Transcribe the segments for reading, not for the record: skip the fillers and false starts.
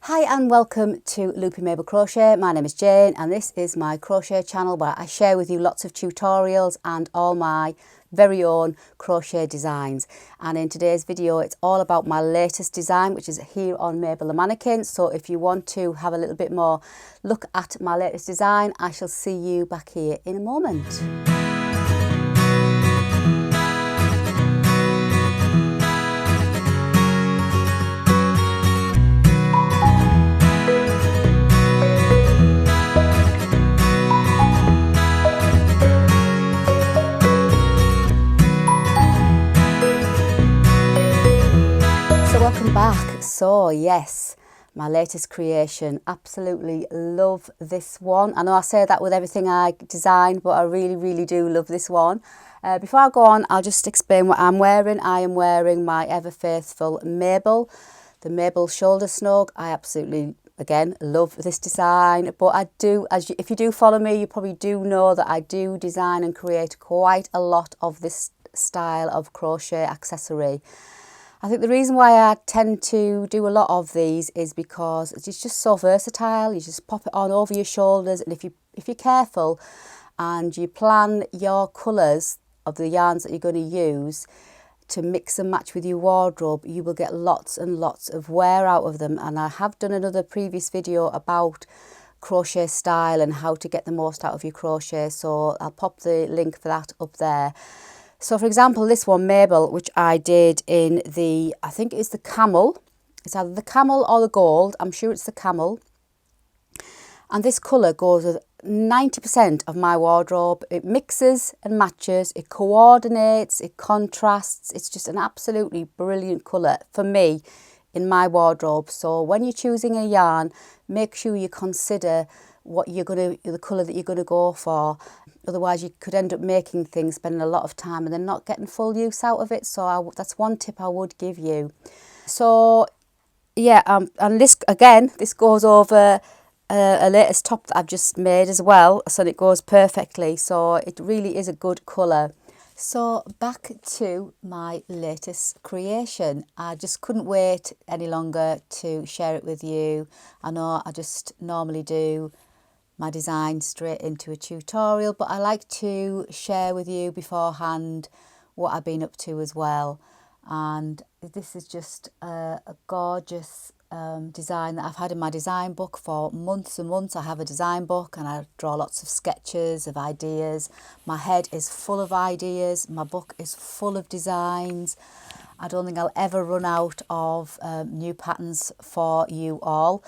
Hi and welcome to Loopy Mabel Crochet. My name is Jane and this is my crochet channel where I share with you lots of tutorials and all my very own crochet designs. And in today's video it's all about my latest design, which is here on Mabel the Mannequin. So if you want to have a little bit more look at my latest design, I shall see you back here in a moment. Welcome back. So yes, my latest creation. Absolutely love this one. I know I say that with everything I design, but I really do love this one. Before I go on, I'll just explain what I'm wearing. I am wearing my ever faithful Mabel, the Mabel shoulder snug. I absolutely, again, love this design, but I do, if you do follow me, you probably do know that I do design and create quite a lot of this style of crochet accessory. I think the reason why I tend to do a lot of these is because it's just so versatile. You just pop it on over your shoulders, and if you're careful and you plan your colours of the yarns that you're going to use to mix and match with your wardrobe, you will get lots and lots of wear out of them. And I have done another previous video about crochet style and how to get the most out of your crochet, so I'll pop the link for that up there. So for example, this one, Mabel, which I did in the, I think it's the camel. It's either the camel or the gold. I'm sure it's the camel. And this colour goes with 90% of my wardrobe. It mixes and matches, it coordinates, it contrasts. It's just an absolutely brilliant colour for me in my wardrobe. So when you're choosing a yarn, make sure you consider what you're going to, the colour that you're going to go for. Otherwise you could end up making things, spending a lot of time and then not getting full use out of it. So that's one tip I would give you. So yeah, and this again, this goes over a latest top that I've just made as well, so it goes perfectly. So it really is a good colour. So back to my latest creation. I just couldn't wait any longer to share it with you. I know I just normally do my design straight into a tutorial, but I like to share with you beforehand what I've been up to as well. And this is just a gorgeous design that I've had in my design book for months and months. I have a design book and I draw lots of sketches of ideas. My head is full of ideas. My book is full of designs. I don't think I'll ever run out of new patterns for you all.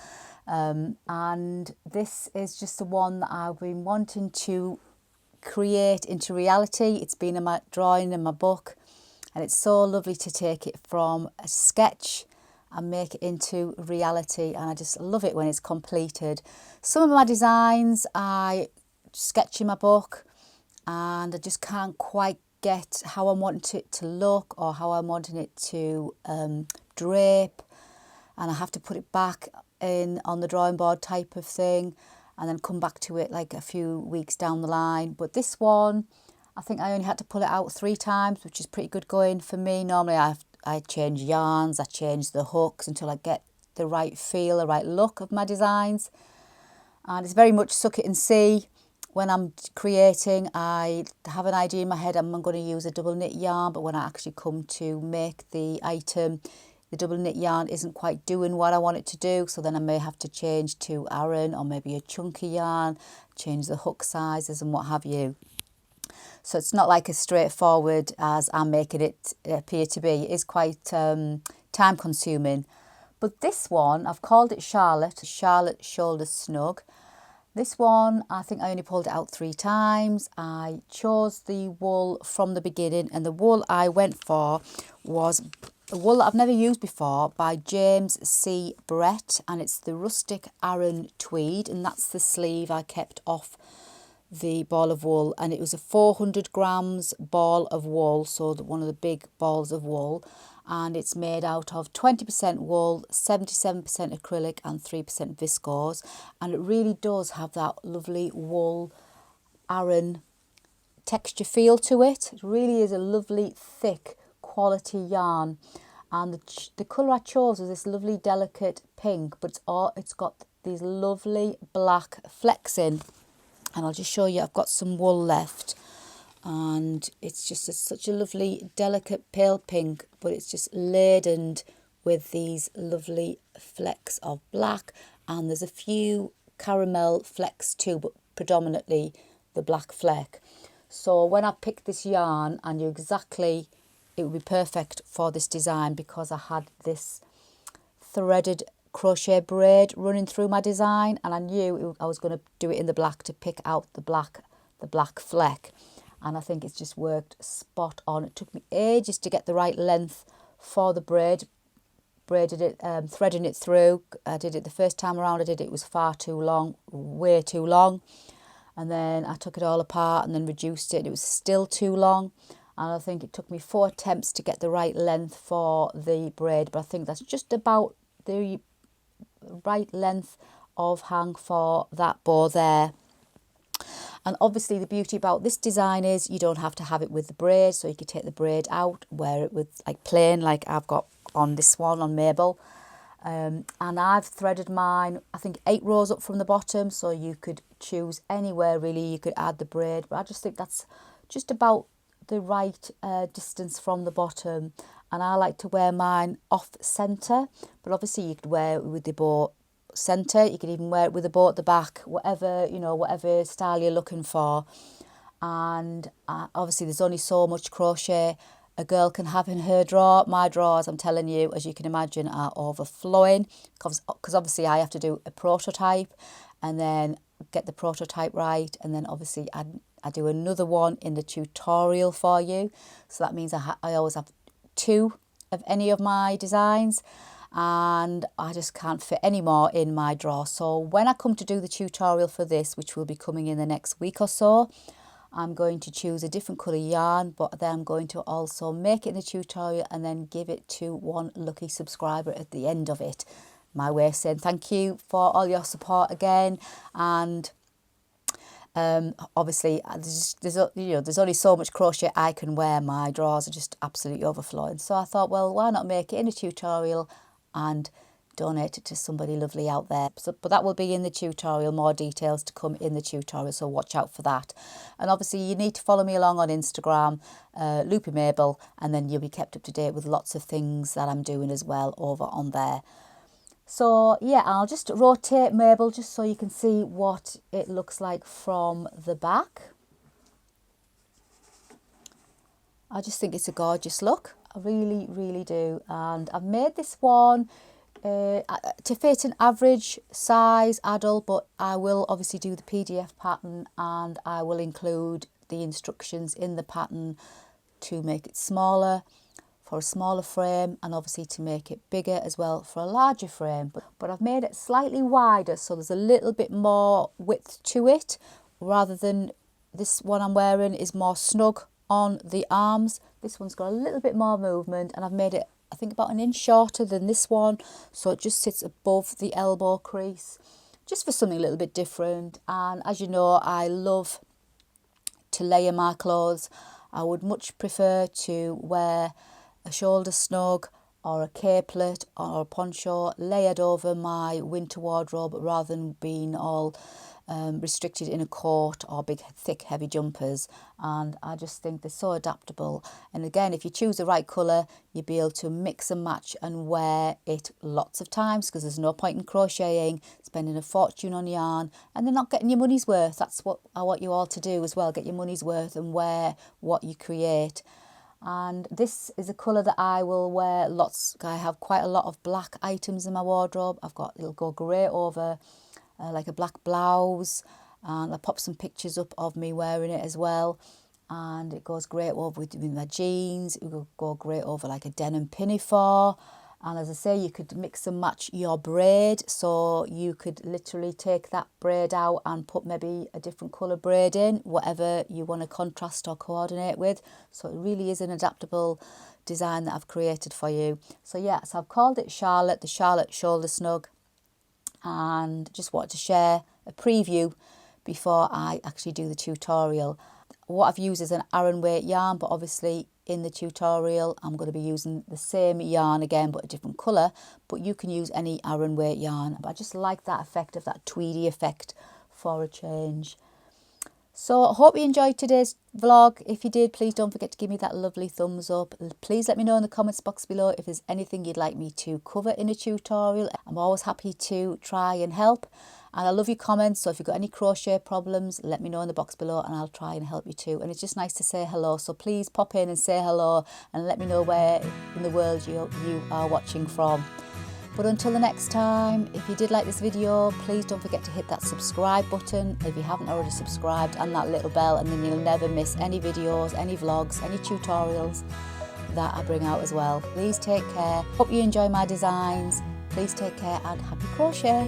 And this is just the one that I've been wanting to create into reality. It's been in my drawing in my book, and it's so lovely to take it from a sketch and make it into reality, and I just love it when it's completed. Some of my designs I sketch in my book and I just can't quite get how I'm wanting it to look or how I'm wanting it to drape, and I have to put it back in on the drawing board type of thing and then come back to it like a few weeks down the line. But this one, I think I only had to pull it out 3 times, which is pretty good going for me. Normally I change yarns, I change the hooks until I get the right feel, the right look of my designs. And it's very much suck it and see. When I'm creating, I have an idea in my head, I'm going to use a double knit yarn, but when I actually come to make the item, the double knit yarn isn't quite doing what I want it to do, so then I may have to change to Aran or maybe a chunky yarn, change the hook sizes and what have you. So it's not like as straightforward as I'm making it appear to be. It is quite time consuming. But this one, I've called it Charlotte Shoulder Snug. This one, I think I only pulled it out 3 times. I chose the wool from the beginning, and the wool I went for was a wool that I've never used before by James C. Brett, and it's the Rustic Aran Tweed, and that's the sleeve I kept off the ball of wool, and it was a 400 grams ball of wool, so one of the big balls of wool, and it's made out of 20% wool, 77% acrylic and 3% viscose, and it really does have that lovely wool Aran texture feel to it. It really is a lovely thick quality yarn, And the colour I chose was this lovely delicate pink, but it's got these lovely black flecks in. And I'll just show you, I've got some wool left, and it's just such a lovely delicate pale pink, but it's just laden with these lovely flecks of black, and there's a few caramel flecks too, but predominantly the black fleck. So when I picked this yarn, I knew exactly it would be perfect for this design, because I had this threaded crochet braid running through my design, and I knew I was going to do it in the black to pick out the black fleck. And I think it's just worked spot on. It took me ages to get the right length for the braided it, threading it through. I did it the first time around. It was far too long, way too long. And then I took it all apart and then reduced it. It was still too long. And I think it took me 4 attempts to get the right length for the braid. But I think that's just about the right length of hang for that bow there. And obviously the beauty about this design is you don't have to have it with the braid. So you could take the braid out, wear it with like plain, like I've got on this one on Mabel. And I've threaded mine, I think 8 rows up from the bottom. So you could choose anywhere really, you could add the braid. But I just think that's just about the right distance from the bottom. And I like to wear mine off centre, but obviously you could wear it with the bow centre, you could even wear it with a bow at the back, whatever, you know, whatever style you're looking for. And obviously there's only so much crochet a girl can have in her drawer. My drawers, I'm telling you, as you can imagine, are overflowing, because obviously I have to do a prototype and then get the prototype right, and then obviously I do another one in the tutorial for you. So that means I always have 2 of any of my designs, and I just can't fit any more in my drawer. So when I come to do the tutorial for this, which will be coming in the next week or so, I'm going to choose a different colour yarn, but then I'm going to also make it in the tutorial and then give it to one lucky subscriber at the end of it. My way of saying thank you for all your support again. And obviously there's only so much crochet I can wear. My drawers are just absolutely overflowing. So I thought, well, why not make it in a tutorial and donate it to somebody lovely out there. But that will be in the tutorial, more details to come in the tutorial, so watch out for that. And obviously you need to follow me along on Instagram, Loopy Mabel, and then you'll be kept up to date with lots of things that I'm doing as well over on there. So yeah, I'll just rotate Mabel just so you can see what it looks like from the back. I just think it's a gorgeous look. I really, really do. And I've made this one to fit an average size adult, but I will obviously do the PDF pattern, and I will include the instructions in the pattern to make it smaller for a smaller frame, and obviously to make it bigger as well for a larger frame. But I've made it slightly wider, so there's a little bit more width to it, rather than this one I'm wearing is more snug on the arms. This one's got a little bit more movement, and I've made it, I think, about an inch shorter than this one, so it just sits above the elbow crease, just for something a little bit different. And as you know, I love to layer my clothes. I would much prefer to wear a shoulder snug or a capelet or a poncho layered over my winter wardrobe, rather than being all restricted in a coat or big thick heavy jumpers. And I just think they're so adaptable. And again, if you choose the right colour, you'll be able to mix and match and wear it lots of times, because there's no point in crocheting, spending a fortune on yarn and then not getting your money's worth. That's what I want you all to do as well, get your money's worth and wear what you create. And this is a colour that I will wear lots. I have quite a lot of black items in my wardrobe. It'll go grey over like a black blouse, and I pop some pictures up of me wearing it as well. And it goes great over with my jeans. It will go great over like a denim pinafore. And as I say, you could mix and match your braid. So you could literally take that braid out and put maybe a different colour braid in, whatever you want to contrast or coordinate with. So it really is an adaptable design that I've created for you. So yeah, so I've called it Charlotte, the Charlotte Shoulder Snug. And just wanted to share a preview before I actually do the tutorial. What I've used is an Aran weight yarn, but obviously in the tutorial. I'm going to be using the same yarn again, but a different colour, but you can use any Aran weight yarn. But I just like that effect of that tweedy effect for a change. So I hope you enjoyed today's vlog. If you did, please don't forget to give me that lovely thumbs up. Please let me know in the comments box below if there's anything you'd like me to cover in a tutorial. I'm always happy to try and help. And I love your comments, so if you've got any crochet problems, let me know in the box below and I'll try and help you too. And it's just nice to say hello, so please pop in and say hello and let me know where in the world you are watching from. But until the next time, if you did like this video, please don't forget to hit that subscribe button if you haven't already subscribed, and that little bell, and then you'll never miss any videos, any vlogs, any tutorials that I bring out as well. Please take care. Hope you enjoy my designs. Please take care and happy crochet.